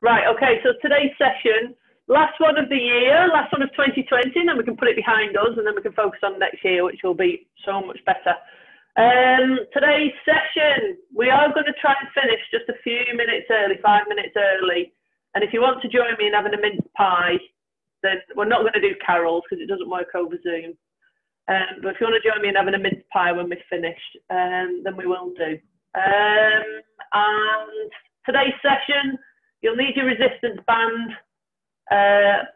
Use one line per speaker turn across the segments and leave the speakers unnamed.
Right, okay, so today's session, last one of the year, last one of 2020, and then we can put it behind us and then we can focus on next year, which will be so much better. Today's session, we are going to try and finish just a few minutes early, 5 minutes early. And if you want to join me in having a mince pie, then we're not going to do carols because it doesn't work over Zoom. But if you want to join me in having a mince pie when we're finished, then we will do. And today's session, you'll need your resistance band,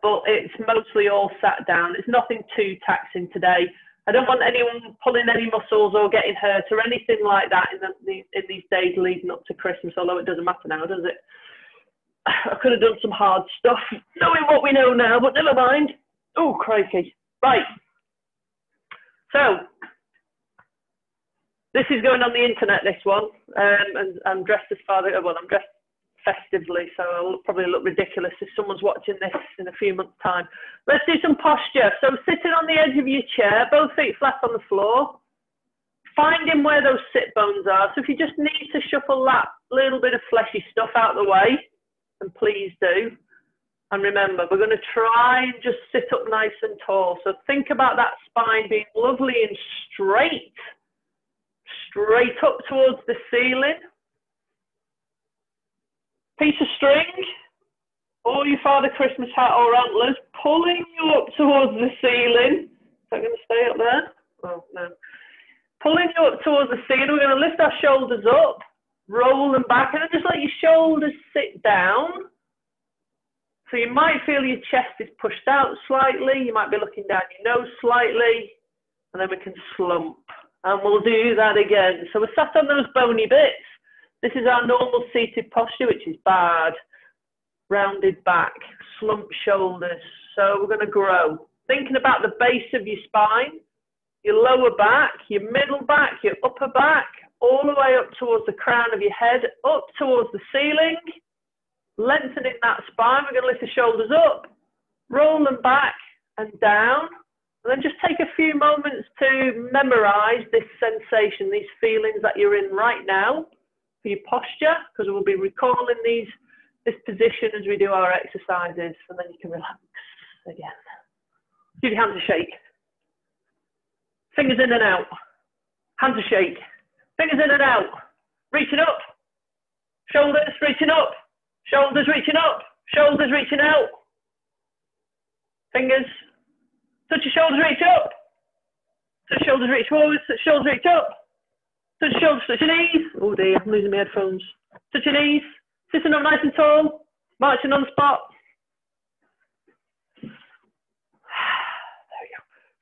but it's mostly all sat down. It's nothing too taxing today. I don't want anyone pulling any muscles or getting hurt or anything like that in these days leading up to Christmas, although it doesn't matter now, does it? I could have done some hard stuff, knowing what we know now, but never mind. Oh, crikey. Right. So, this is going on the internet, this one. And I'm dressed as Father, well, I'm dressed festively, so I'll probably look ridiculous if someone's watching this in a few months' time. Let's do some posture. So, sitting on the edge of your chair, both feet flat on the floor, finding where those sit bones are. So, if you just need to shuffle that little bit of fleshy stuff out of the way, and please do. And remember, we're going to try and just sit up nice and tall. So think about that spine being lovely and straight up towards the ceiling. Piece of string, or your Father Christmas hat or antlers, pulling you up towards the ceiling. Is that going to stay up there? Oh, no. Pulling you up towards the ceiling. We're going to lift our shoulders up. Roll them back and then just let your shoulders sit down. So you might feel your chest is pushed out slightly. You might be looking down your nose slightly. And then we can slump. And we'll do that again. So we're sat on those bony bits. This is our normal seated posture, which is bad. Rounded back, slump shoulders. So we're going to grow. Thinking about the base of your spine, your lower back, your middle back, your upper back, all the way up towards the crown of your head, up towards the ceiling, lengthening that spine. We're going to lift the shoulders up, roll them back and down, and then just take a few moments to memorize this sensation, these feelings that you're in right now for your posture, because we'll be recalling this position as we do our exercises, and then you can relax again. Give your hands a shake. Fingers in and out. Hands a shake. Fingers in and out, reaching up, shoulders reaching up, shoulders reaching up, shoulders reaching out. Fingers, touch your shoulders, reach up, touch your shoulders, reach forward, touch your shoulders, reach up, touch your shoulders, touch your knees. Oh dear, I'm losing my headphones. Touch your knees, sitting up nice and tall, marching on the spot.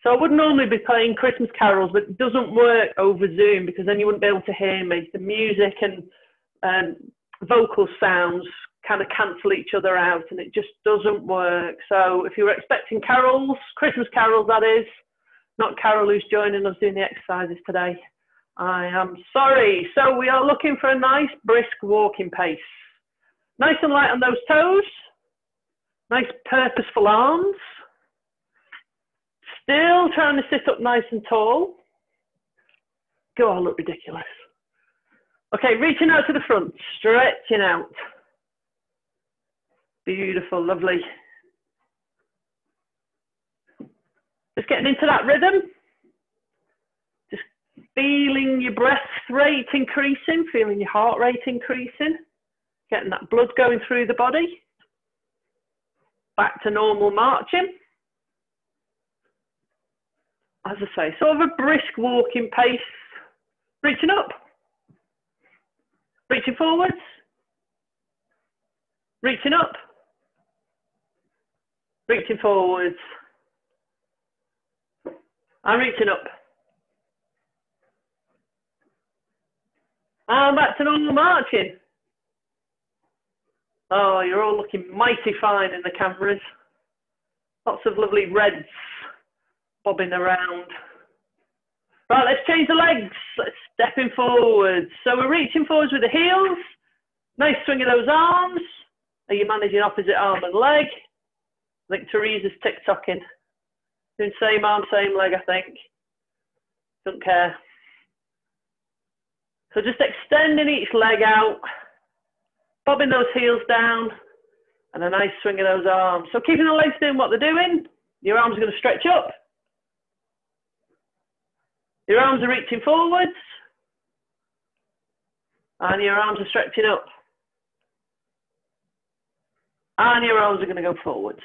So I would normally be playing Christmas carols, but it doesn't work over Zoom because then you wouldn't be able to hear me. The music and vocal sounds kind of cancel each other out and it just doesn't work. So if you were expecting carols, Christmas carols that is, not Carol who's joining us doing the exercises today, I am sorry. So we are looking for a nice brisk walking pace. Nice and light on those toes, nice purposeful arms. Still trying to sit up nice and tall. Go on, look ridiculous. Okay, reaching out to the front, stretching out. Beautiful, lovely. Just getting into that rhythm. Just feeling your breath rate increasing, feeling your heart rate increasing. Getting that blood going through the body. Back to normal marching. As I say, sort of a brisk walking pace, reaching up, reaching forwards, reaching up, reaching forwards, and reaching up. And back to normal marching. Oh, you're all looking mighty fine in the cameras. Lots of lovely reds bobbing around. Right, let's change the legs. Let's step in forwards. So we're reaching forwards with the heels. Nice swing of those arms. Are you managing opposite arm and leg? I think Teresa's TikToking. Doing same arm, same leg, I think. Don't care. So just extending each leg out, bobbing those heels down, And a nice swing of those arms. So keeping the legs doing what they're doing, your arms are going to stretch up. Your arms are reaching forwards. And your arms are stretching up. And your arms are going to go forwards.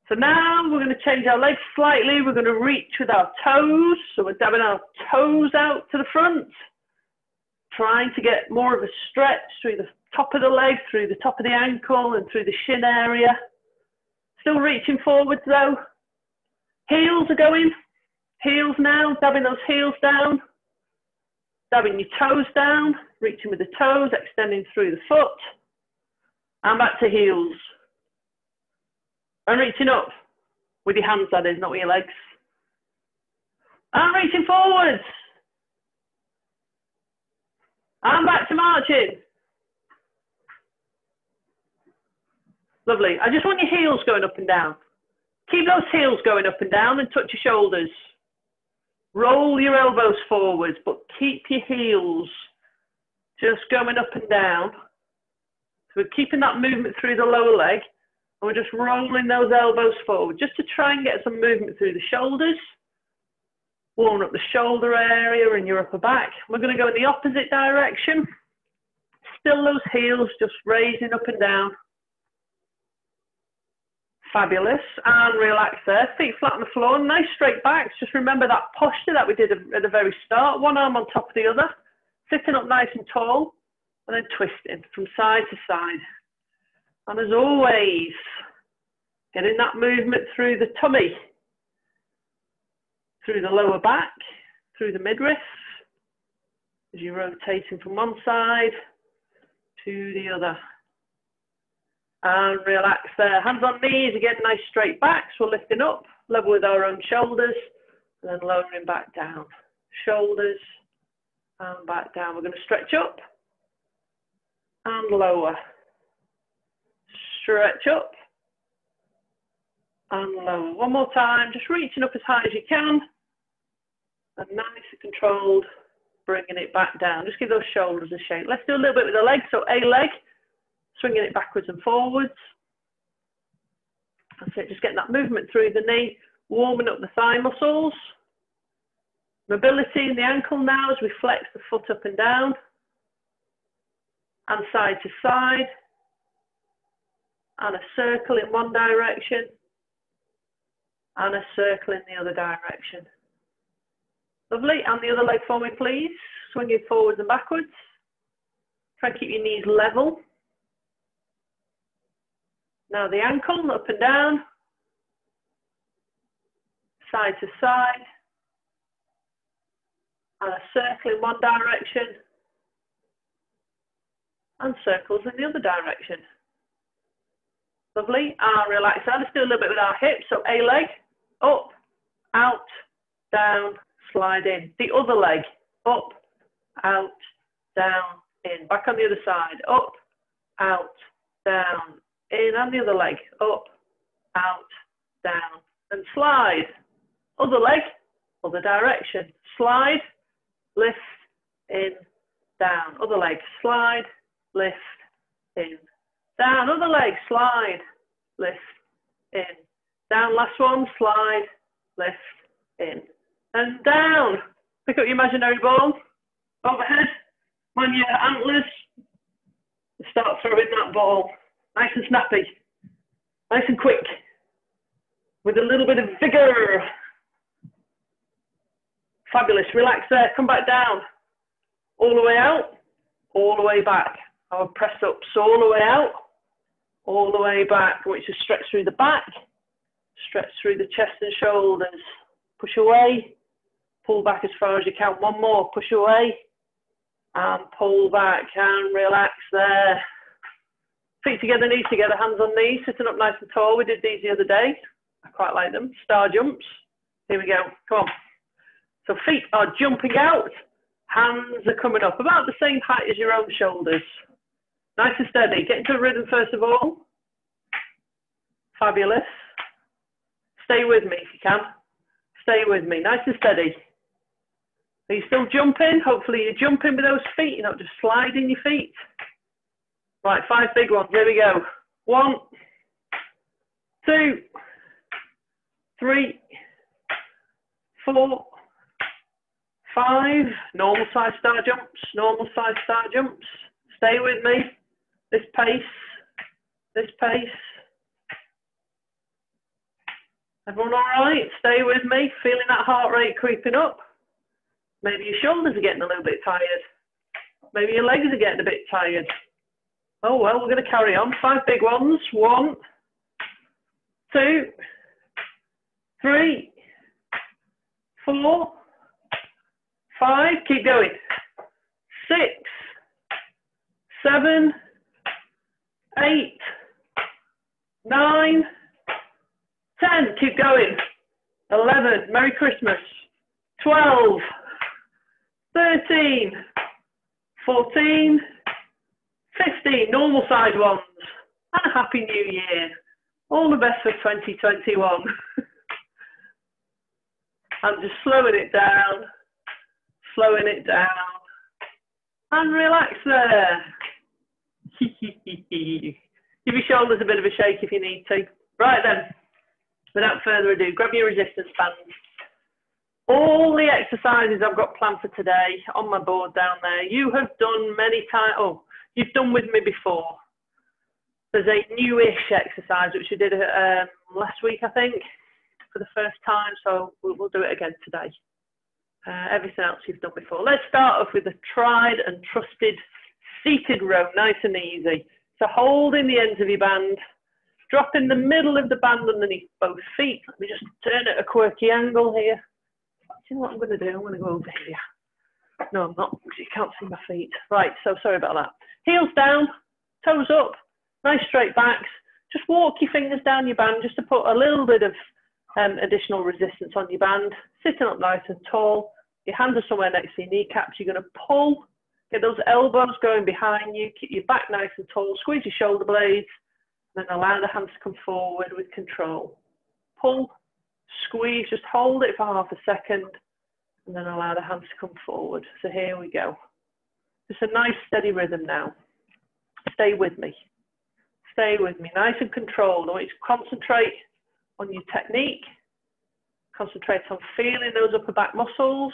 So now we're going to change our legs slightly. We're going to reach with our toes. So we're dabbing our toes out to the front. Trying to get more of a stretch through the top of the leg, through the top of the ankle and through the shin area. Still reaching forwards though. Heels are going. Heels now, dabbing those heels down. Dabbing your toes down, reaching with the toes, extending through the foot. And back to heels. And reaching up. With your hands, that is, not with your legs. And reaching forwards. And back to marching. Lovely. I just want your heels going up and down. Keep those heels going up and down and touch your shoulders. Roll your elbows forwards, but keep your heels just going up and down. So we're keeping that movement through the lower leg, and we're just rolling those elbows forward, just to try and get some movement through the shoulders. Warm up the shoulder area and your upper back. We're going to go in the opposite direction. Still those heels just raising up and down. Fabulous. And relax there. Feet flat on the floor. Nice straight backs. Just remember that posture that we did at the very start. One arm on top of the other. Sitting up nice and tall. And then twisting from side to side. And as always, getting that movement through the tummy. Through the lower back. Through the midriff. As you're rotating from one side to the other. And relax there. Hands on knees, again, nice straight backs. We're lifting up, level with our own shoulders, and then lowering back down. Shoulders, and back down. We're going to stretch up, and lower. Stretch up, and lower. One more time, just reaching up as high as you can. And nice and controlled, bringing it back down. Just give those shoulders a shake. Let's do a little bit with the legs. So a leg. Swinging it backwards and forwards. That's it, just getting that movement through the knee, warming up the thigh muscles. Mobility in the ankle now as we flex the foot up and down. And side to side. And a circle in one direction. And a circle in the other direction. Lovely, and the other leg for me please. Swinging forwards and backwards. Try and keep your knees level. Now the ankle, up and down, side to side, and a circle in one direction, and circles in the other direction. Lovely, and relax there. Let's do a little bit with our hips. So a leg, up, out, down, slide in. The other leg, up, out, down, in. Back on the other side, up, out, down, in, and the other leg, up, out, down, and slide. Other leg, other direction. Slide, lift, in, down. Other leg, slide, lift, in, down. Other leg, slide, lift, in, down. Last one, slide, lift, in, and down. Pick up your imaginary ball, overhead, on your antlers, and start throwing that ball. Nice and snappy, nice and quick, with a little bit of vigor. Fabulous, relax there, come back down. All the way out, all the way back. Our press ups all the way out, all the way back, which is stretch through the back, stretch through the chest and shoulders. Push away, pull back as far as you can. One more, push away, and pull back, and relax there. Feet together, knees together, hands on knees, sitting up nice and tall. We did these the other day. I quite like them. Star jumps. Here we go. Come on. So feet are jumping out. Hands are coming up. About the same height as your own shoulders. Nice and steady. Get into the rhythm first of all. Fabulous. Stay with me if you can. Stay with me. Nice and steady. Are you still jumping? Hopefully you're jumping with those feet. You're not just sliding your feet. Right, 5 big ones. Here we go. 1, 2, 3, 4, 5. Normal size star jumps. Normal size star jumps. Stay with me. This pace. This pace. Everyone all right? Stay with me. Feeling that heart rate creeping up. Maybe your shoulders are getting a little bit tired. Maybe your legs are getting a bit tired. Oh, well, we're going to carry on. 5 big ones. 1, 2, 3, 4, 5. Keep going. 6, 7, 8, 9, 10. Keep going. 11. Merry Christmas. 12, 13, 14, 15. Normal size ones. And a Happy New Year. All the best for 2021. I'm just slowing it down. Slowing it down. And relax there. Give your shoulders a bit of a shake if you need to. Right then, without further ado, grab your resistance bands. All the exercises I've got planned for today on my board down there, you have done many times. Oh, you've done with me before. There's a newish exercise which we did last week, I think, for the first time. So we'll do it again today. Everything else you've done before. Let's start off with a tried and trusted seated row, nice and easy. So holding the ends of your band, drop in the middle of the band underneath both feet. Let me just turn it at a quirky angle here. Do you know what I'm going to do? I'm going to go over here. No, I'm not, because you can't see my feet. Right, so sorry about that. Heels down, toes up, nice straight backs. Just walk your fingers down your band just to put a little bit of additional resistance on your band. Sitting up nice and tall. Your hands are somewhere next to your kneecaps. You're going to pull, get those elbows going behind you. Keep your back nice and tall. Squeeze your shoulder blades. And then allow the hands to come forward with control. Pull, squeeze, just hold it for half a second. And then allow the hands to come forward. So here we go. Just a nice steady rhythm now. Stay with me. Stay with me. Nice and controlled. I want you to concentrate on your technique. Concentrate on feeling those upper back muscles.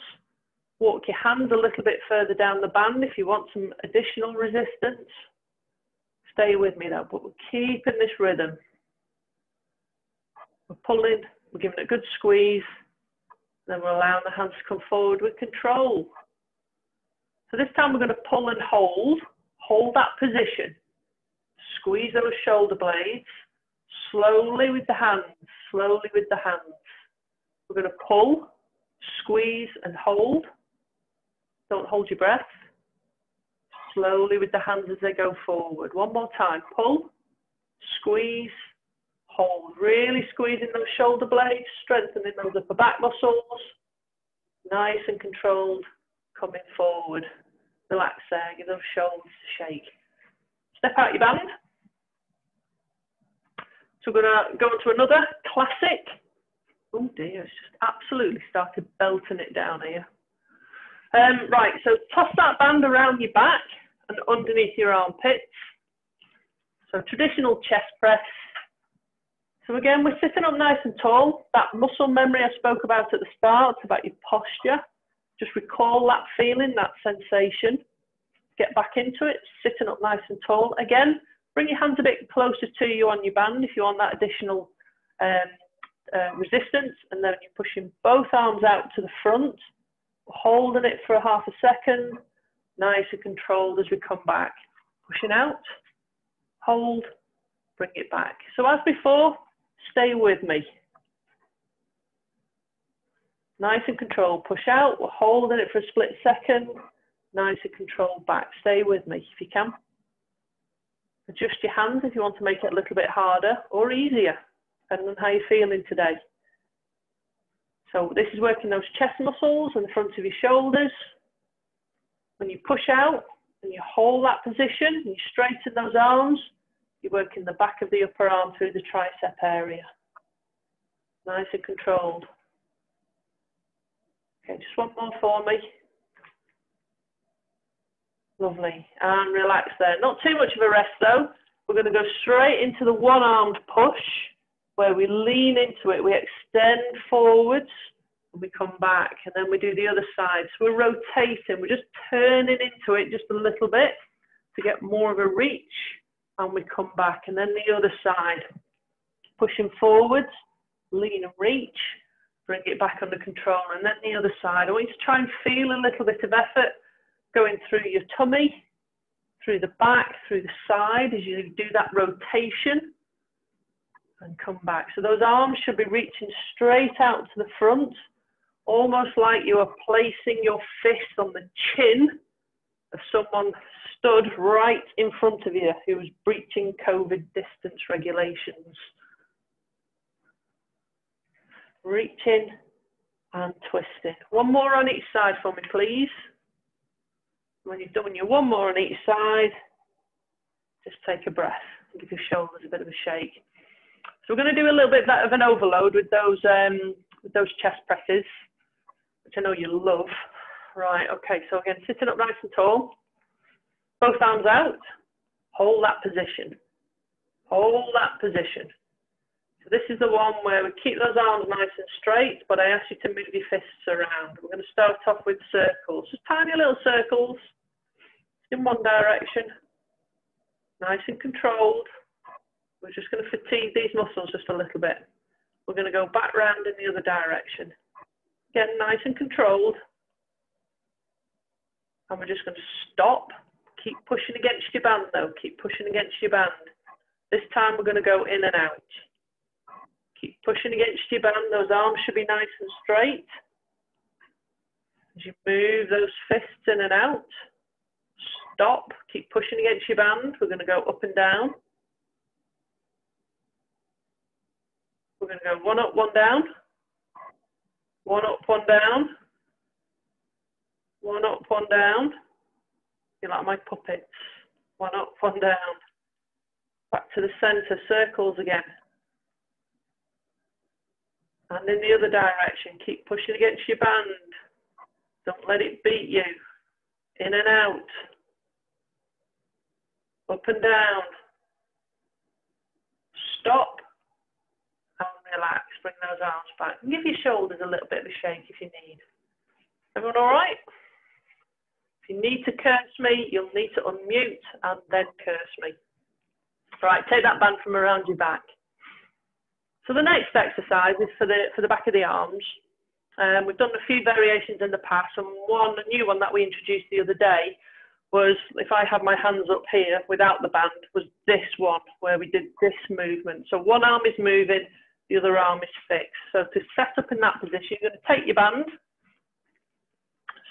Walk your hands a little bit further down the band if you want some additional resistance. Stay with me though, but we're keeping this rhythm. We're pulling, we're giving it a good squeeze, then we're allowing the hands to come forward with control. So this time we're going to pull and hold that position. Squeeze those shoulder blades, slowly with the hands, slowly with the hands. We're going to pull, squeeze and hold. Don't hold your breath. Slowly with the hands as they go forward. One more time. Pull, squeeze, hold. Really squeezing those shoulder blades, strengthening those upper back muscles. Nice and controlled. Coming forward. Relax there. Give those shoulders a shake. Step out your band. So we're going to go on to another classic. Oh dear, it's just absolutely started belting it down here. Right, so toss that band around your back and underneath your armpits. So traditional chest press. So again, we're sitting up nice and tall. That muscle memory I spoke about at the start, about your posture. Just recall that feeling, that sensation. Get back into it, sitting up nice and tall. Again, bring your hands a bit closer to you on your band if you want that additional resistance. And then you're pushing both arms out to the front. Holding it for half a second, nice and controlled as we come back. Pushing out, hold, bring it back. So as before, stay with me. Nice and controlled, push out, we're holding it for a split second, nice and controlled back. Stay with me if you can. Adjust your hands if you want to make it a little bit harder or easier, depending on how you're feeling today. So this is working those chest muscles and the front of your shoulders. When you push out and you hold that position, you straighten those arms, you're working the back of the upper arm through the tricep area. Nice and controlled. Okay, just one more for me. Lovely. And relax there. Not too much of a rest though. We're going to go straight into the one-armed push, where we lean into it, we extend forwards, and we come back, and then we do the other side. So we're rotating, we're just turning into it just a little bit to get more of a reach, and we come back, and then the other side. Pushing forwards, lean and reach, bring it back under control, and then the other side. I want you to try and feel a little bit of effort going through your tummy, through the back, through the side as you do that rotation, and come back. So those arms should be reaching straight out to the front, almost like you are placing your fist on the chin of someone stood right in front of you who was breaching COVID distance regulations. Reaching and twisting. One more on each side for me, please. When you've done your one more on each side, just take a breath and give your shoulders a bit of a shake. So we're going to do a little bit of an overload with those chest presses, which I know you love. Right, okay, so again, sitting up nice and tall, both arms out, hold that position, hold that position. So this is the one where we keep those arms nice and straight, but I ask you to move your fists around. We're going to start off with circles, just tiny little circles in one direction, nice and controlled. We're just going to fatigue these muscles just a little bit. We're going to go back round in the other direction. Again, nice and controlled. And we're just going to stop. Keep pushing against your band though, keep pushing against your band. This time we're going to go in and out. Keep pushing against your band. Those arms should be nice and straight. As you move those fists in and out, stop. Keep pushing against your band. We're going to go up and down. We're going to go one up, one down. One up, one down. One up, one down. You're like my puppets. One up, one down. Back to the center, circles again. And in the other direction, keep pushing against your band. Don't let it beat you. In and out. Up and down. Stop. And relax. Bring those arms back. And give your shoulders a little bit of a shake if you need. Everyone all right? If you need to curse me, you'll need to unmute and then curse me. Right, take that band from around your back. So the next exercise is for the back of the arms. We've done a few variations in the past, and a new one that we introduced the other day was, if I have my hands up here without the band, was this one where we did this movement. So one arm is moving, the other arm is fixed. So to set up in that position, you're going to take your band.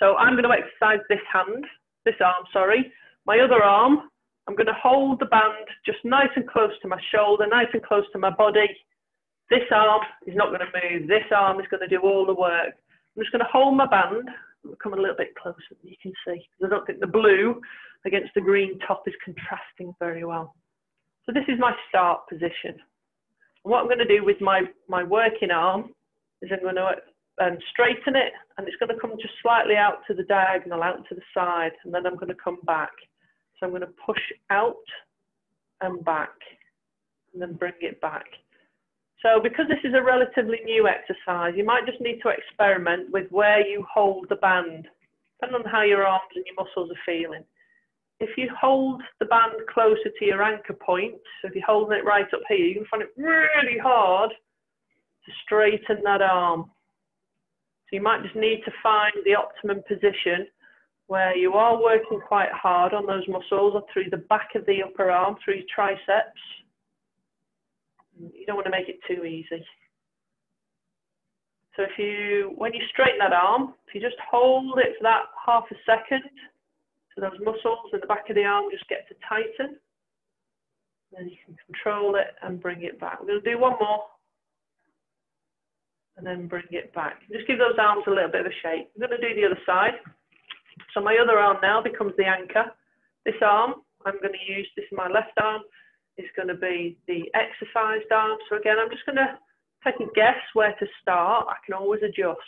So I'm going to exercise this arm, sorry. My other arm, I'm going to hold the band just nice and close to my shoulder, nice and close to my body. This arm is not going to move. This arm is going to do all the work. I'm just going to hold my band. I'll come a little bit closer so you can see. I don't think the blue against the green top is contrasting very well. So this is my start position. And what I'm going to do with my working arm is I'm going to straighten it, and it's going to come just slightly out to the diagonal, out to the side, and then I'm going to come back. So I'm going to push out and back, and then bring it back. So because this is a relatively new exercise, you might just need to experiment with where you hold the band, depending on how your arms and your muscles are feeling. If you hold the band closer to your anchor point, so if you're holding it right up here, you can find it really hard to straighten that arm. So you might just need to find the optimum position where you are working quite hard on those muscles or through the back of the upper arm, through your triceps. You don't want to make it too easy. So when you straighten that arm, if you just hold it for that half a second, so those muscles in the back of the arm just get to tighten. Then you can control it and bring it back. We're going to do one more. And then bring it back. Just give those arms a little bit of a shake. I'm going to do the other side. So my other arm now becomes the anchor. This arm, I'm going to use, this is my left arm, is going to be the exercised arm. So again, I'm just going to take a guess where to start. I can always adjust.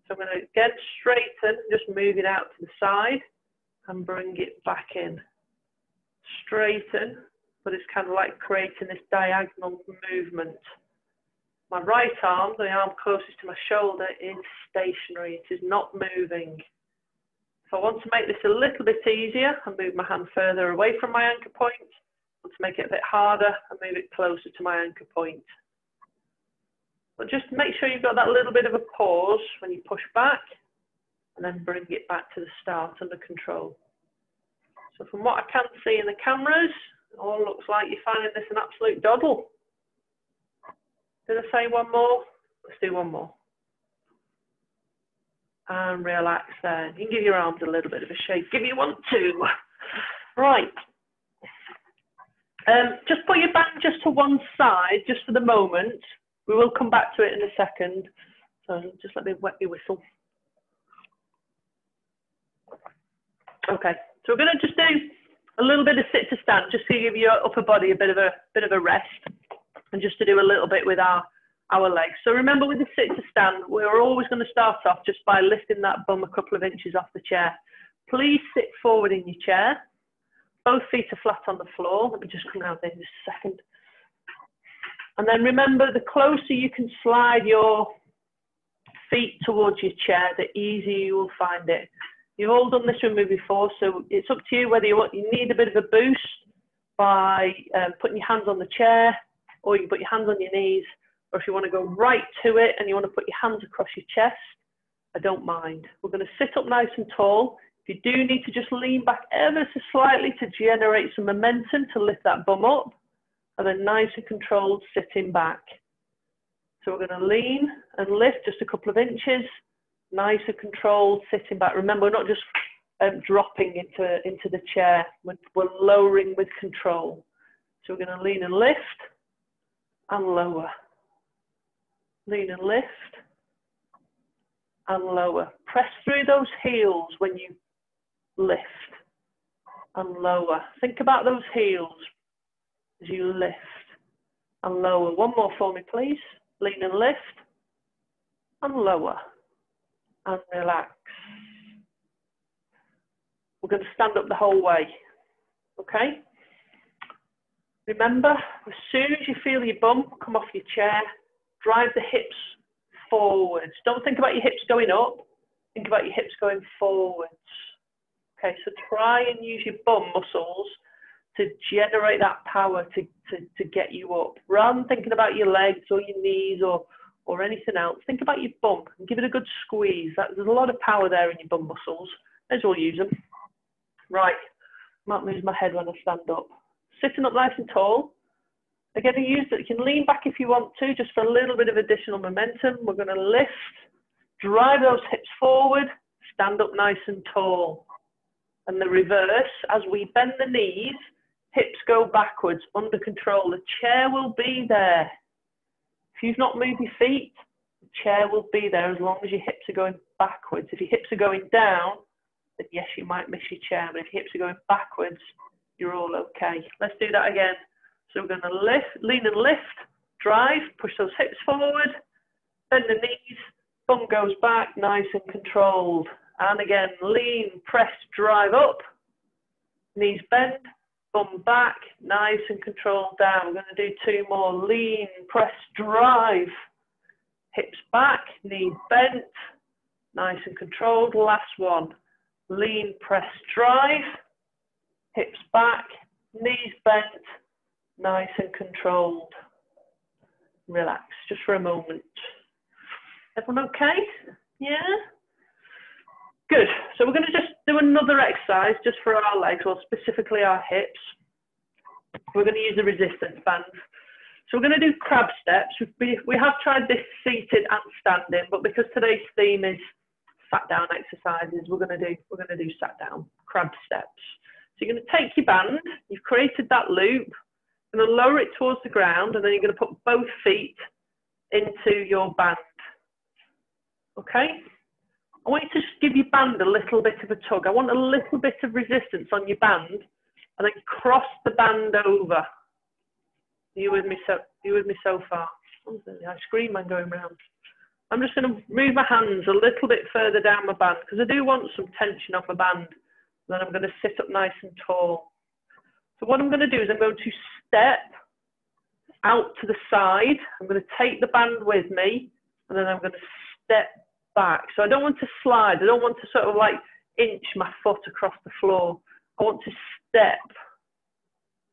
So I'm going to again straighten, just move it out to the side and bring it back in. Straighten, but it's kind of like creating this diagonal movement. My right arm, the arm closest to my shoulder, is stationary. It is not moving. If I want to make this a little bit easier, I move my hand further away from my anchor point. I want to make it a bit harder, I move it closer to my anchor point. But just make sure you've got that little bit of a pause when you push back, and then bring it back to the start under control. So from what I can see in the cameras, it all looks like you're finding this an absolute doddle. Did I say one more? Let's do one more. And relax there. You can give your arms a little bit of a shake. Give me 1, 2. Right. Just put your band just to one side, just for the moment. We will come back to it in a second. So just let me wet your whistle. Okay. So we're going to just do a little bit of sit to stand, just to give your upper body a bit of a rest, and just to do a little bit with our legs. So remember, with the sit to stand, we're always going to start off just by lifting that bum a couple of inches off the chair. Please sit forward in your chair. Both feet are flat on the floor. Let me just come out there in just a second. And then remember, the closer you can slide your feet towards your chair, the easier you will find it. You've all done this with me before, so it's up to you whether you need a bit of a boost by putting your hands on the chair, or you can put your hands on your knees, or if you want to go right to it and you want to put your hands across your chest, I don't mind. We're going to sit up nice and tall. If you do need to just lean back ever so slightly to generate some momentum to lift that bum up, and then nice and controlled sitting back. So we're going to lean and lift just a couple of inches, nice and controlled sitting back. Remember, we're not just dropping into the chair, we're lowering with control. So we're going to lean and lift and lower. Lean and lift and lower. Press through those heels when you lift and lower. Think about those heels as you lift and lower. One more for me, please. Lean and lift and lower and relax. We're going to stand up the whole way, okay? Remember, as soon as you feel your bum come off your chair, drive the hips forwards. Don't think about your hips going up, think about your hips going forwards. Okay, so try and use your bum muscles to generate that power to get you up. Rather than thinking about your legs or your knees or anything else, think about your bum and give it a good squeeze. There's a lot of power there in your bum muscles. May as well use them. Right, might lose my head when I stand up. Sitting up nice and tall. Again, you can lean back if you want to, just for a little bit of additional momentum. We're going to lift, drive those hips forward, stand up nice and tall. And the reverse, as we bend the knees, hips go backwards under control. The chair will be there. If you've not moved your feet, the chair will be there as long as your hips are going backwards. If your hips are going down, then yes, you might miss your chair. But if your hips are going backwards, you're all okay. Let's do that again. So we're going to lift, lean and lift, drive, push those hips forward, bend the knees, bum goes back, nice and controlled. And again, lean, press, drive up, knees bend, bum back, nice and controlled down. We're going to do 2 more. Lean, press, drive, hips back, knees bent, nice and controlled. Last one. Lean, press, drive, hips back, knees bent, nice and controlled. Relax just for a moment. Everyone okay? Yeah? Good. So we're going to just do another exercise just for our legs, or specifically our hips. We're going to use the resistance bands. So we're going to do crab steps. We have tried this seated and standing, but because today's theme is sat down exercises, we're going to do sat down crab steps. So you're going to take your band, you've created that loop, you're going to lower it towards the ground, and then you're going to put both feet into your band. Okay? I want you to just give your band a little bit of a tug. I want a little bit of resistance on your band, and then cross the band over. Are you with me so far? Oh, there's the ice cream man going round. I'm just going to move my hands a little bit further down my band because I do want some tension off my band Then I'm going to sit up nice and tall. So what I'm going to do is I'm going to step out to the side. I'm going to take the band with me, and then I'm going to step back. So I don't want to slide. I don't want to sort of like inch my foot across the floor. I want to step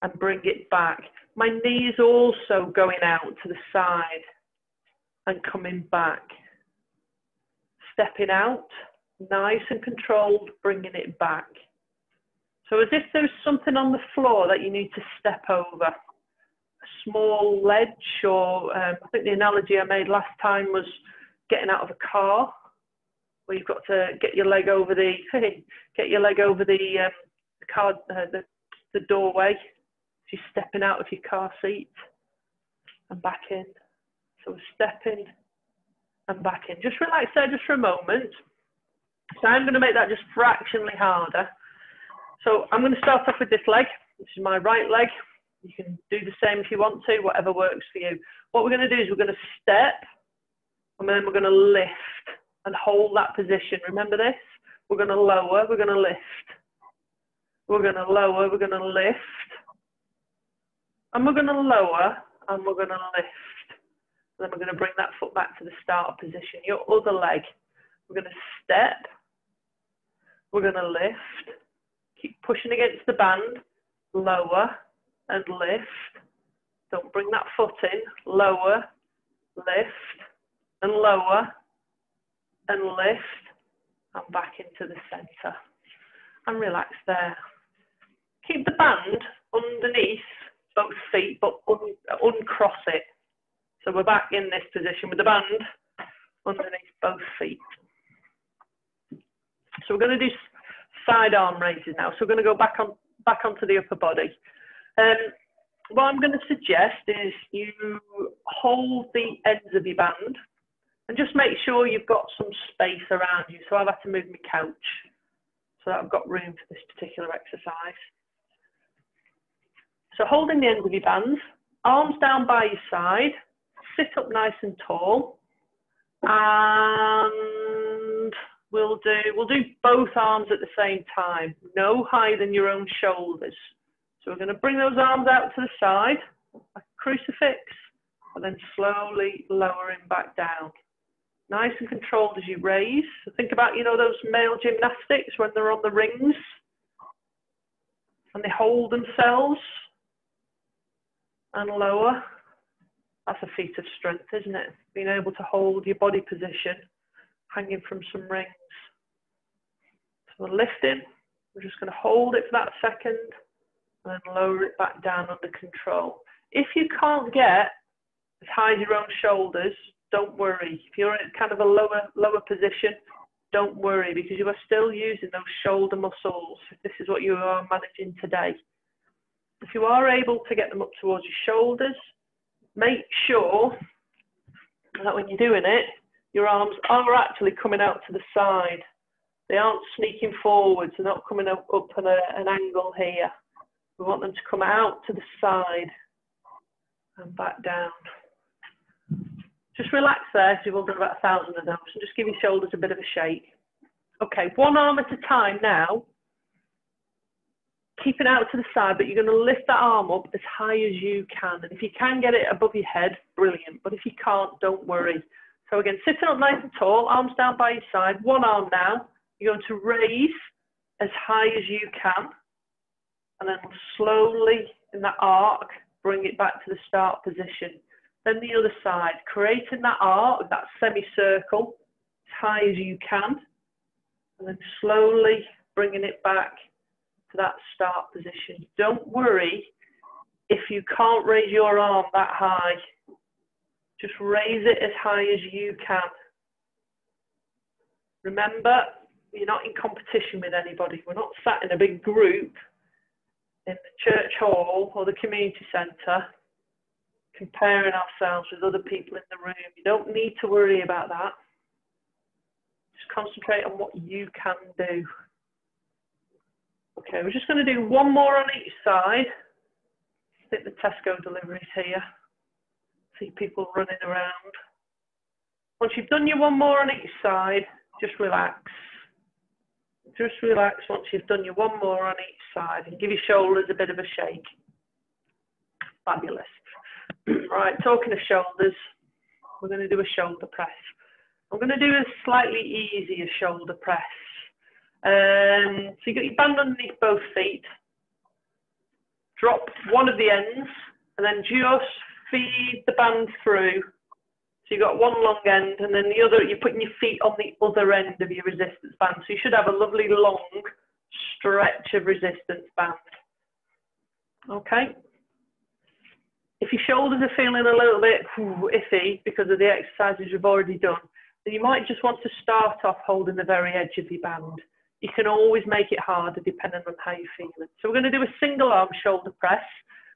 and bring it back. My knee is also going out to the side and coming back. Stepping out, nice and controlled, bringing it back. So as if there's something on the floor that you need to step over. A small ledge, or I think the analogy I made last time was getting out of a car, where you've got to get your leg over the car, the doorway. You're stepping out of your car seat and back in. So we're stepping and back in. Just relax there just for a moment. So I'm going to make that just fractionally harder. So I'm going to start off with this leg. This is my right leg. You can do the same if you want to, whatever works for you. What we're going to do is we're going to step, and then we're going to lift and hold that position. Remember this? We're going to lower, we're going to lift. We're going to lower, we're going to lift. And we're going to lower, and we're going to lift. And then we're going to bring that foot back to the start position. Your other leg. We're going to step. We're going to lift. Keep pushing against the band. Lower and lift. Don't bring that foot in. Lower, lift, and lower, and lift, and back into the center. And relax there. Keep the band underneath both feet, but uncross it. So we're back in this position with the band underneath both feet. So we're going to do side arm raises now. So we're going to go back onto the upper body. What I'm going to suggest is you hold the ends of your band and just make sure you've got some space around you. So I've had to move my couch so that I've got room for this particular exercise. So holding the ends of your bands, arms down by your side, sit up nice and tall, and we'll do both arms at the same time, no higher than your own shoulders. So we're going to bring those arms out to the side, like a crucifix, and then slowly lowering back down. Nice and controlled as you raise. So think about, you know, those male gymnastics when they're on the rings and they hold themselves and lower. That's a feat of strength, isn't it? Being able to hold your body position hanging from some rings. So we're lifting. We're just going to hold it for that second and then lower it back down under control. If you can't get as high as your own shoulders, don't worry. If you're in kind of a lower position, don't worry, because you are still using those shoulder muscles. If this is what you are managing today. If you are able to get them up towards your shoulders, make sure that when you're doing it, your arms are actually coming out to the side. They aren't sneaking forwards. They're not coming up at an angle here. We want them to come out to the side and back down. Just relax there, because you've all done about 1,000 of those, and just give your shoulders a bit of a shake. Okay, one arm at a time now. Keep it out to the side, but you're going to lift that arm up as high as you can. And if you can get it above your head, brilliant. But if you can't, don't worry. So again, sitting up nice and tall, arms down by your side. One arm now. You're going to raise as high as you can. And then slowly, in that arc, bring it back to the start position. Then the other side, creating that arc, that semicircle, as high as you can. And then slowly bringing it back to that start position. Don't worry if you can't raise your arm that high. Just raise it as high as you can. Remember, you're not in competition with anybody. We're not sat in a big group in the church hall or the community centre comparing ourselves with other people in the room. You don't need to worry about that. Just concentrate on what you can do. Okay, we're just going to do one more on each side. I think the Tesco delivery's here. See people running around. Once you've done your one more on each side, just relax. Just relax once you've done your one more on each side and give your shoulders a bit of a shake. Fabulous. Right, talking of shoulders, we're going to do a shoulder press. I'm going to do a slightly easier shoulder press. So you got your band underneath both feet. Drop one of the ends and then just feed the band through. So you've got one long end and then the other, you're putting your feet on the other end of your resistance band. So you should have a lovely long stretch of resistance band. Okay. If your shoulders are feeling a little bit iffy because of the exercises you've already done, then you might just want to start off holding the very edge of your band. You can always make it harder depending on how you're feeling. So we're going to do a single arm shoulder press.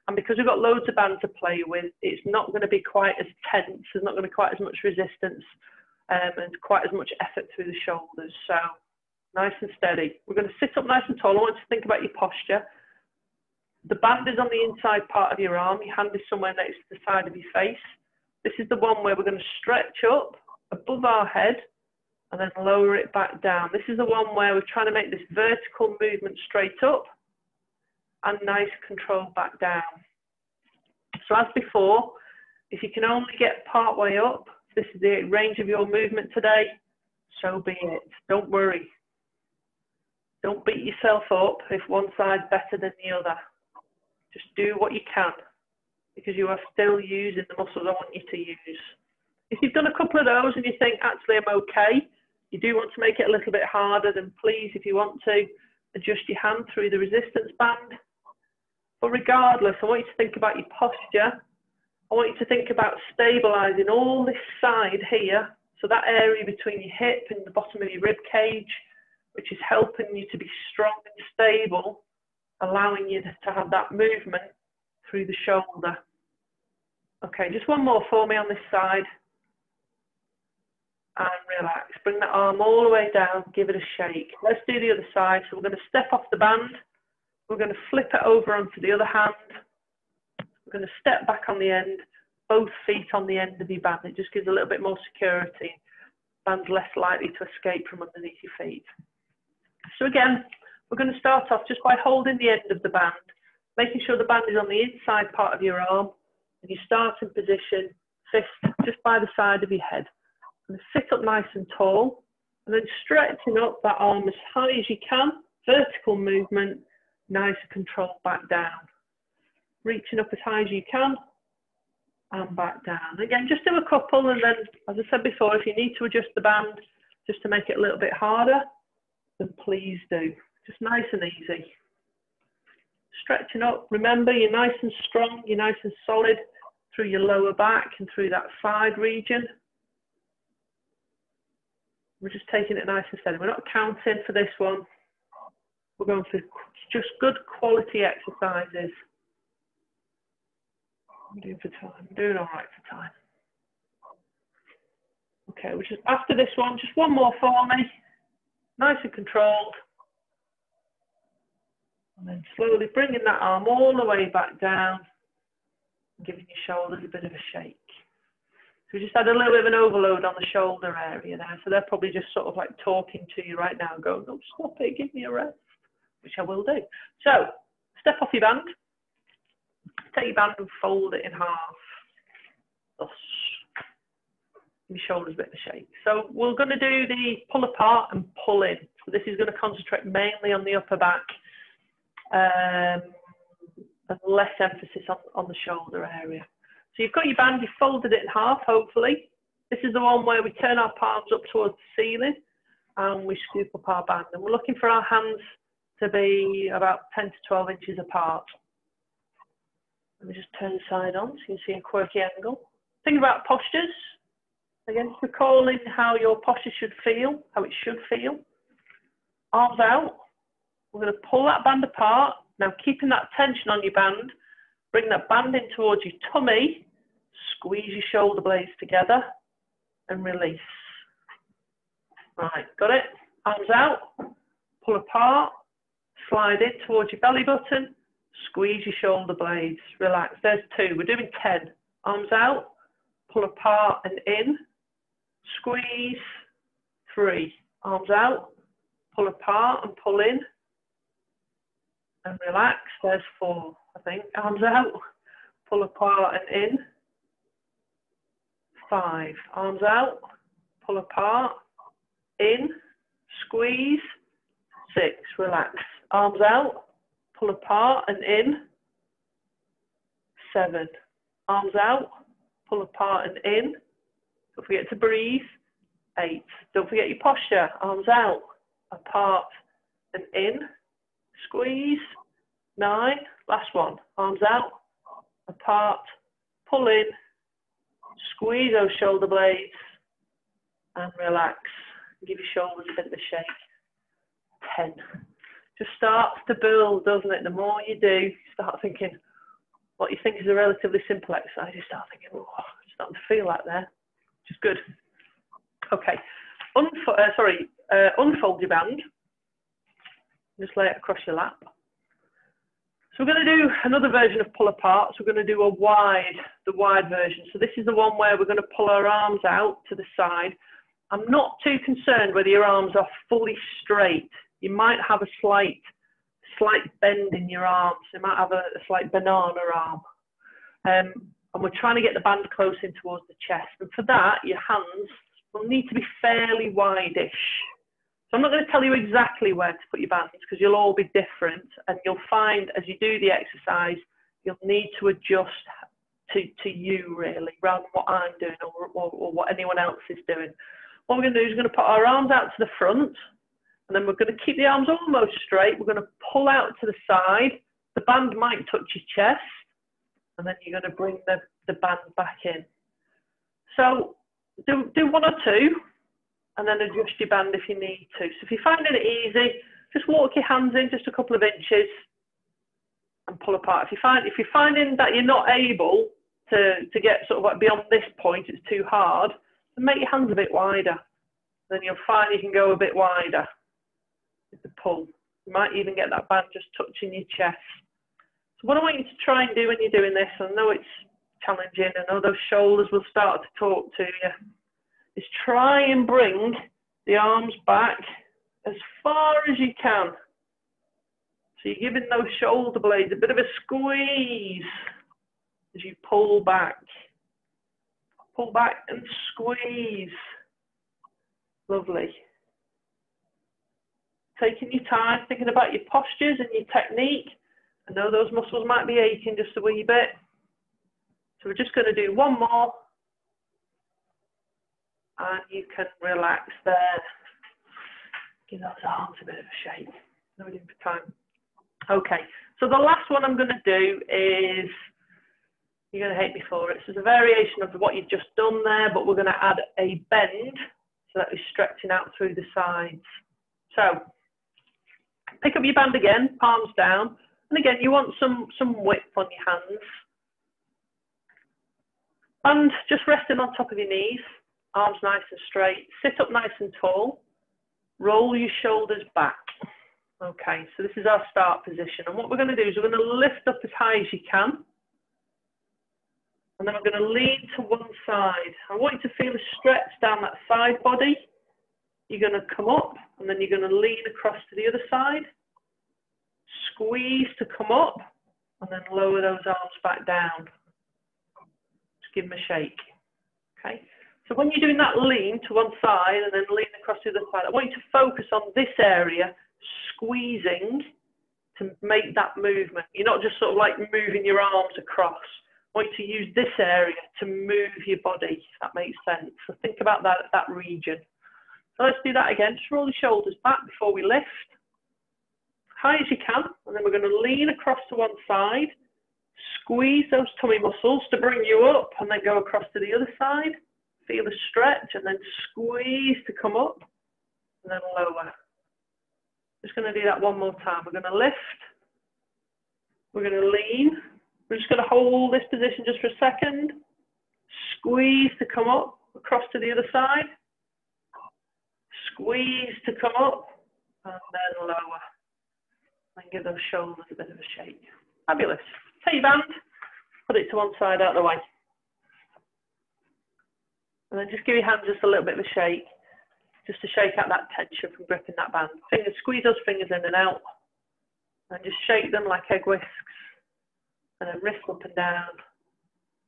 And because we've got loads of band to play with, it's not going to be quite as tense. There's not going to be quite as much resistance and quite as much effort through the shoulders. So nice and steady. We're going to sit up nice and tall. I want you to think about your posture. The band is on the inside part of your arm. Your hand is somewhere next to the side of your face. This is the one where we're going to stretch up above our head and then lower it back down. This is the one where we're trying to make this vertical movement straight up and nice control back down. So as before, if you can only get part way up, this is the range of your movement today, so be it. Don't worry. Don't beat yourself up if one side's better than the other. Just do what you can because you are still using the muscles I want you to use. If you've done a couple of those and you think, actually, I'm okay, you do want to make it a little bit harder, then please, if you want to, adjust your hand through the resistance band. But regardless, I want you to think about your posture. I want you to think about stabilizing all this side here. So that area between your hip and the bottom of your rib cage, which is helping you to be strong and stable, allowing you to have that movement through the shoulder. Okay, just one more for me on this side. And relax. Bring that arm all the way down. Give it a shake. Let's do the other side. So we're going to step off the band. We're going to flip it over onto the other hand. We're going to step back on the end. Both feet on the end of your band. It just gives a little bit more security. Band's less likely to escape from underneath your feet. So again, we're going to start off just by holding the end of the band, making sure the band is on the inside part of your arm, and you start in position, fist just by the side of your head. And sit up nice and tall, and then stretching up that arm as high as you can, vertical movement, nice control back down. Reaching up as high as you can, and back down. Again, just do a couple, and then, as I said before, if you need to adjust the band just to make it a little bit harder, then please do. Just nice and easy. Stretching up. Remember, you're nice and strong, you're nice and solid through your lower back and through that side region. We're just taking it nice and steady. We're not counting for this one. We're going for just good quality exercises. I'm doing for time. I'm doing all right for time. Okay, which is after this one, just one more for me. Nice and controlled. And then slowly bringing that arm all the way back down. And giving your shoulders a bit of a shake. So we just had a little bit of an overload on the shoulder area there. So they're probably just sort of like talking to you right now, going, "Oh, stop it, give me a rest," which I will do. So step off your band. Take your band and fold it in half. Thus. Give your shoulders a bit of a shake. So we're going to do the pull apart and pull in. So this is going to concentrate mainly on the upper back and less emphasis on the shoulder area. So you've got your band, you've folded it in half, hopefully. This is the one where we turn our palms up towards the ceiling and we scoop up our band. And we're looking for our hands to be about 10 to 12 inches apart. Let me just turn the side on so you can see a quirky angle. Think about postures. Again, recalling how your posture should feel, how it should feel. Arms out. We're going to pull that band apart. Now keeping that tension on your band, bring that band in towards your tummy, squeeze your shoulder blades together and release. Right, got it? Arms out, pull apart, slide in towards your belly button, squeeze your shoulder blades, relax. There's 2, we're doing 10. Arms out, pull apart and in, squeeze, 3. Arms out, pull apart and pull in. And relax. There's 4, I think. Arms out. Pull apart and in. 5. Arms out. Pull apart. In. Squeeze. 6. Relax. Arms out. Pull apart and in. 7. Arms out. Pull apart and in. Don't forget to breathe. 8. Don't forget your posture. Arms out. Apart and in. Squeeze. 9. Last one. Arms out. Apart. Pull in. Squeeze those shoulder blades. And relax. Give your shoulders a bit of a shake. 10. Just starts to build, doesn't it? The more you do, you start thinking, what you think is a relatively simple exercise, you start thinking, oh, it's starting to feel like there, which is good. Okay. Unfold your band. Just lay it across your lap. So we're going to do another version of pull apart. So we're going to do the wide version. So this is the one where we're going to pull our arms out to the side. I'm not too concerned whether your arms are fully straight. You might have a slight bend in your arms. You might have a slight banana arm. And we're trying to get the band close in towards the chest. And for that, your hands will need to be fairly wide-ish. So I'm not going to tell you exactly where to put your bands because you'll all be different. And you'll find as you do the exercise, you'll need to adjust to you really, rather than what I'm doing or what anyone else is doing. What we're going to do is we're going to put our arms out to the front. And then we're going to keep the arms almost straight. We're going to pull out to the side. The band might touch your chest. And then you're going to bring the band back in. So do 1 or 2. And then adjust your band if you need to. So if you're finding it easy, just walk your hands in just a couple of inches. And pull apart. If you're finding that you're not able to get sort of like beyond this point, it's too hard, then make your hands a bit wider. Then you'll find you can go a bit wider. With the pull. You might even get that band just touching your chest. So what I want you to try and do when you're doing this, I know it's challenging, I know those shoulders will start to talk to you, is try and bring the arms back as far as you can. So you're giving those shoulder blades a bit of a squeeze as you pull back. Pull back and squeeze. Lovely. Taking your time, thinking about your postures and your technique. I know those muscles might be aching just a wee bit. So we're just going to do 1 more. And you can relax there. Give those arms a bit of a shake. No need for time. Okay, so the last one I'm going to do is, you're going to hate me for it. So it's a variation of what you've just done there, but we're going to add a bend. So that we're stretching out through the sides. So pick up your band again, palms down. And again, you want some width on your hands. Band just resting on top of your knees. Arms nice and straight. Sit up nice and tall. Roll your shoulders back. Okay, so this is our start position. And what we're going to do is we're going to lift up as high as you can. And then I'm going to lean to one side. I want you to feel a stretch down that side body. You're going to come up and then you're going to lean across to the other side. Squeeze to come up and then lower those arms back down. Just give them a shake. Okay. So when you're doing that lean to one side and then lean across to the other side, I want you to focus on this area, squeezing to make that movement. You're not just sort of like moving your arms across. I want you to use this area to move your body, if that makes sense. So think about that region. So let's do that again. Just roll the shoulders back before we lift. High as you can. And then we're going to lean across to one side. Squeeze those tummy muscles to bring you up and then go across to the other side. Feel a stretch and then squeeze to come up and then lower. Just going to do that 1 more time. We're going to lift. We're going to lean. We're just going to hold this position just for a second. Squeeze to come up across to the other side. Squeeze to come up and then lower. And give those shoulders a bit of a shake. Fabulous. Take your band, put it to one side out of the way. And then just give your hands just a little bit of a shake. just to shake out that tension from gripping that band. Fingers, squeeze those fingers in and out, and just shake them like egg whisks, and then wrist up and down,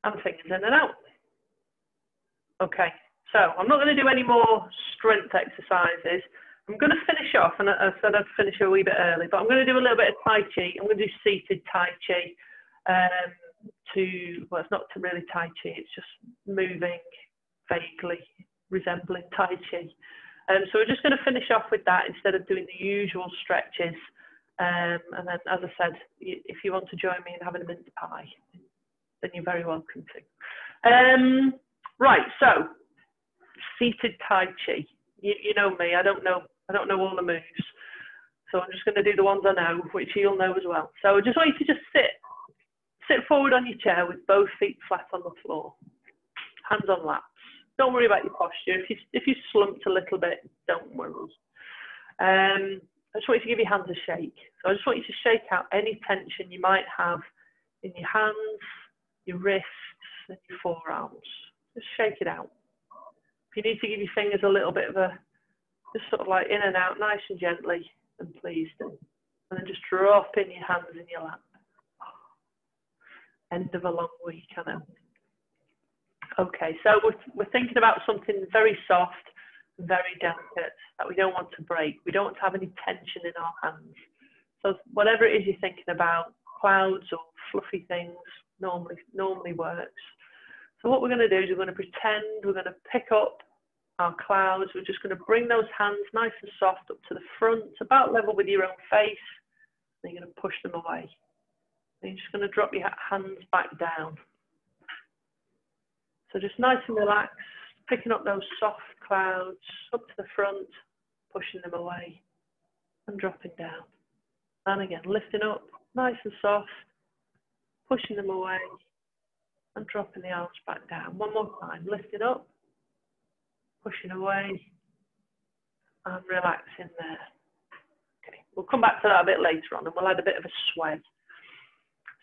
and fingers in and out. Okay, so I'm not going to do any more strength exercises. I'm going to finish off, and I said I'd finish a wee bit early, but I'm going to do a little bit of Tai Chi. I'm going to do seated Tai Chi. Well, it's not really Tai Chi, it's just moving vaguely resembling Tai Chi. So we're just going to finish off with that instead of doing the usual stretches. And then, as I said, if you want to join me in having a mince pie, then you're very welcome to. Right, so seated Tai Chi. You know me, I don't know all the moves. So I'm just going to do the ones I know, which you'll know as well. So I just want you to just sit forward on your chair with both feet flat on the floor, hands on laps. Don't worry about your posture. If you slumped a little bit, don't worry. I just want you to give your hands a shake. So I just want you to shake out any tension you might have in your hands, your wrists, and your forearms. Just shake it out. If you need to give your fingers a little bit of a, just sort of like in and out, nice and gently, and please do. And then just drop in your hands in your lap. End of a long week, I know. Okay, so we're thinking about something very soft, very delicate, that we don't want to break. We don't want to have any tension in our hands. So whatever it is you're thinking about, clouds or fluffy things, normally works. So what we're going to do is we're going to pretend we're going to pick up our clouds. We're just going to bring those hands nice and soft up to the front, about level with your own face. Then you're going to push them away. Then you're just going to drop your hands back down. So just nice and relaxed, picking up those soft clouds up to the front, pushing them away and dropping down. And again, lifting up, nice and soft, pushing them away and dropping the arms back down. One more time, lifting up, pushing away and relaxing there. Okay, we'll come back to that a bit later on and we'll add a bit of a sway.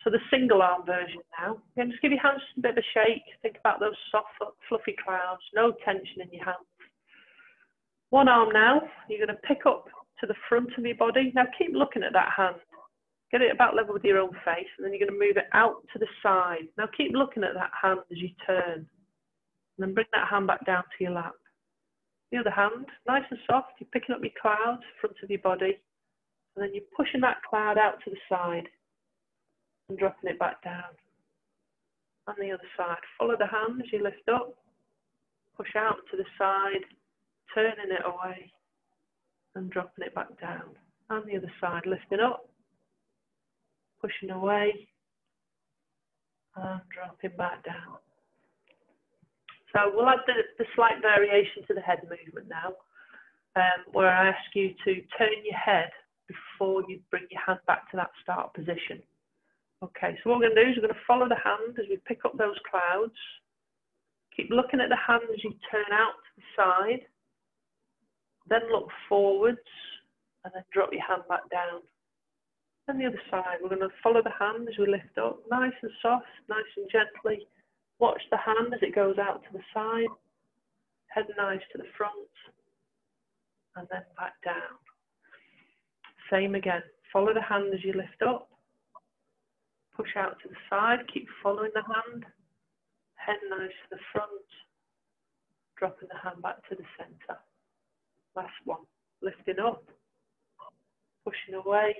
So the single arm version now. Again, just give your hands a bit of a shake. Think about those soft, fluffy clouds, no tension in your hands. One arm now, you're going to pick up to the front of your body. Now keep looking at that hand. Get it about level with your own face, and then you're going to move it out to the side. Now keep looking at that hand as you turn. And then bring that hand back down to your lap. The other hand, nice and soft, you're picking up your cloud, front of your body. And then you're pushing that cloud out to the side and dropping it back down. On the other side, follow the hand as you lift up, push out to the side, turning it away and dropping it back down. On the other side, lifting up, pushing away and dropping back down. So we'll add the slight variation to the head movement now, where I ask you to turn your head before you bring your hand back to that start position. Okay, so what we're going to do is we're going to follow the hand as we pick up those clouds. Keep looking at the hand as you turn out to the side. Then look forwards and then drop your hand back down. And the other side, we're going to follow the hand as we lift up, nice and soft, nice and gently. Watch the hand as it goes out to the side. Head nice to the front and then back down. Same again, follow the hand as you lift up. Push out to the side, keep following the hand, head nice to the front, dropping the hand back to the center. Last one, lifting up, pushing away,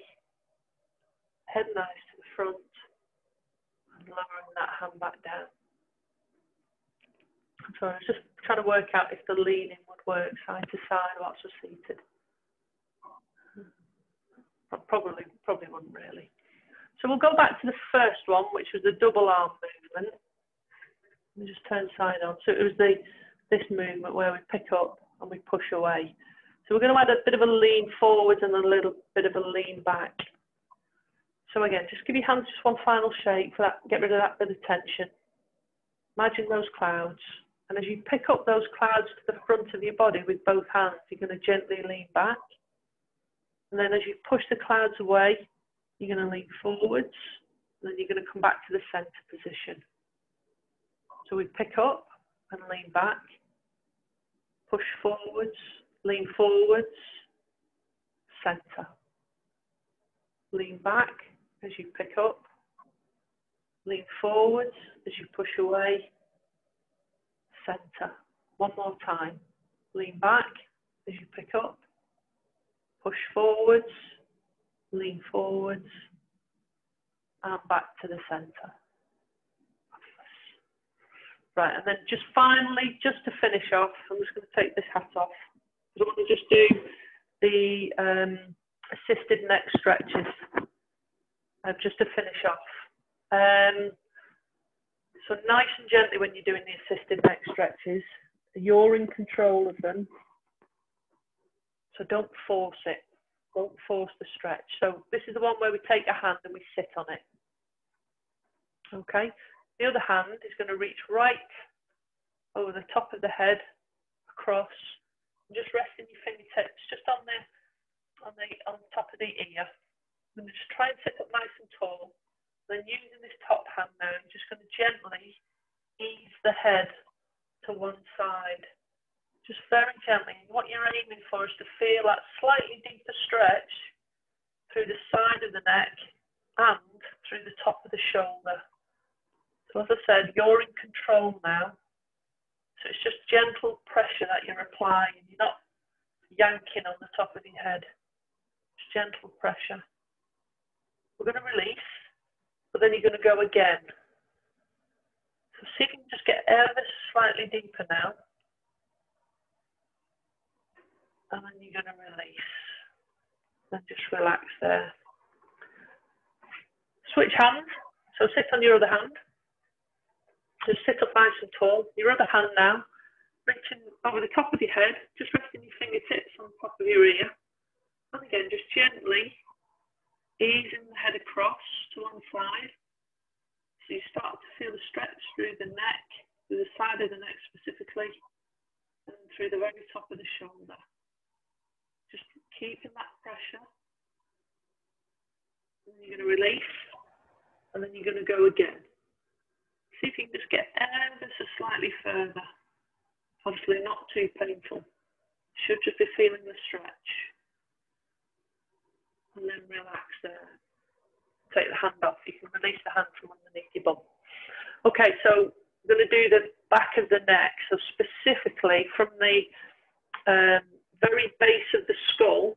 head nice to the front, and lowering that hand back down. So I was just trying to work out if the leaning would work side to side whilst we're seated. Probably wouldn't really. So we'll go back to the first one, which was the double arm movement. Let me just turn side on. So it was this movement where we pick up and we push away. So we're going to add a bit of a lean forward and a little bit of a lean back. So again, just give your hands just one final shake for that, get rid of that bit of tension. Imagine those clouds. And as you pick up those clouds to the front of your body with both hands, you're going to gently lean back. And then as you push the clouds away, you're going to lean forwards, and then you're going to come back to the center position. So we pick up and lean back, push forwards, lean forwards, center. Lean back as you pick up, lean forwards as you push away, center. One more time. Lean back as you pick up, push forwards, lean forwards, and back to the center. Right, and then just finally, just to finish off, I'm just going to take this hat off. I want to just do the assisted neck stretches, just to finish off. So nice and gently when you're doing the assisted neck stretches, you're in control of them. So don't force it. Don't force the stretch. So this is the one where we take a hand and we sit on it. Okay. The other hand is going to reach right over the top of the head, across, and just resting your fingertips just on top of the ear. And just try and sit up nice and tall. Then using this top hand now, I'm just going to gently ease the head to one side. Just very gently. What you're aiming for is to feel that slightly deeper stretch through the side of the neck and through the top of the shoulder. So as I said, you're in control now. So it's just gentle pressure that you're applying. You're not yanking on the top of your head. Just gentle pressure. We're going to release, but then you're going to go again. So see if you can just get ever slightly deeper now. And then you're going to release. And just relax there. Switch hands. So sit on your other hand. Just sit up nice and tall. Your other hand now, reaching over the top of your head, just resting your fingertips on top of your ear. And again, just gently easing the head across to one side. So you start to feel the stretch through the neck, through the side of the neck specifically, and through the very top of the shoulder. Just keeping that pressure. And then you're going to release, and then you're going to go again. See if you can just get ever so slightly further. Obviously not too painful. Should just be feeling the stretch. And then relax there. Take the hand off. You can release the hand from underneath your bum. Okay, so I'm going to do the back of the neck. So specifically from the very base of the skull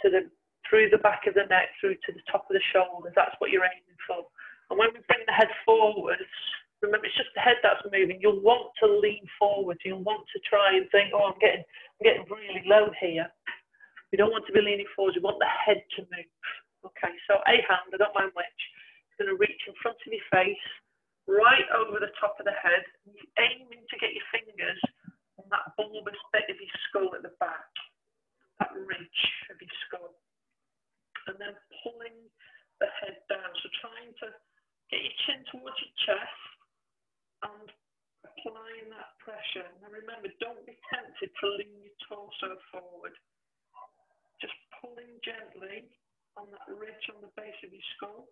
to through the back of the neck, through to the top of the shoulders. That's what you're aiming for. And when we bring the head forwards, remember, it's just the head that's moving. You'll want to lean forward. You'll want to try and think, oh, I'm getting really low here. We don't want to be leaning forward. We want the head to move. Okay, so a hand, I don't mind which, is going to reach in front of your face, right over the top of the head. And you're aiming to get your fingers on that bulbous bit of your skull at the back, that ridge of your skull. And then pulling the head down. So trying to get your chin towards your chest and applying that pressure. Now remember, don't be tempted to lean your torso forward. Just pulling gently on that ridge on the base of your skull.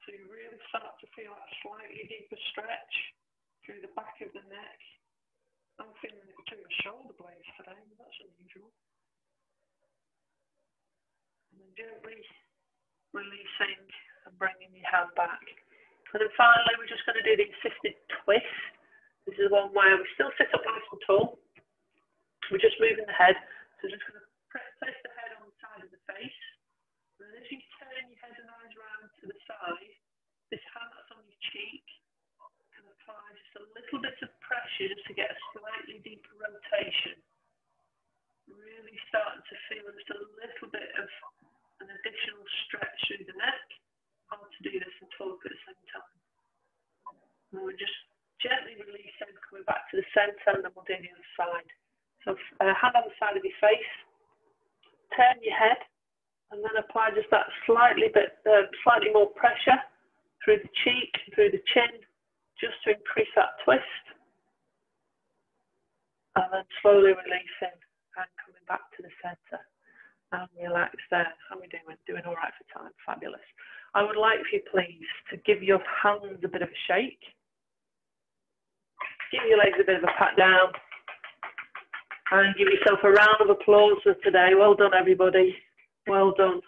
So you really start to feel that slightly deeper stretch through the back of the neck. I'm feeling it between my shoulder blades today, that's unusual. And then gently releasing and bringing your hand back. And then finally, we're just going to do the assisted twist. This is one where we still sit up nice and tall. We're just moving the head. So just going to place the head on the side of the face. And then as you turn your head and eyes around to the side, this hand that's on your cheek can apply just a little bit of pressure just to get a slightly deeper rotation. Really starting to feel just a little bit of an additional stretch through the neck. Hard to do this and talk at the same time. And we're just gently releasing, coming back to the centre, and then we'll do the other side. So hand on the side of your face, turn your head, and then apply just that slightly more pressure through the cheek, through the chin, just to increase that twist. And then slowly releasing and coming back to the centre. And relax there. How are we doing? Doing all right for time. Fabulous. I would like for you, please, to give your hands a bit of a shake. Give your legs a bit of a pat down. And give yourself a round of applause for today. Well done, everybody. Well done.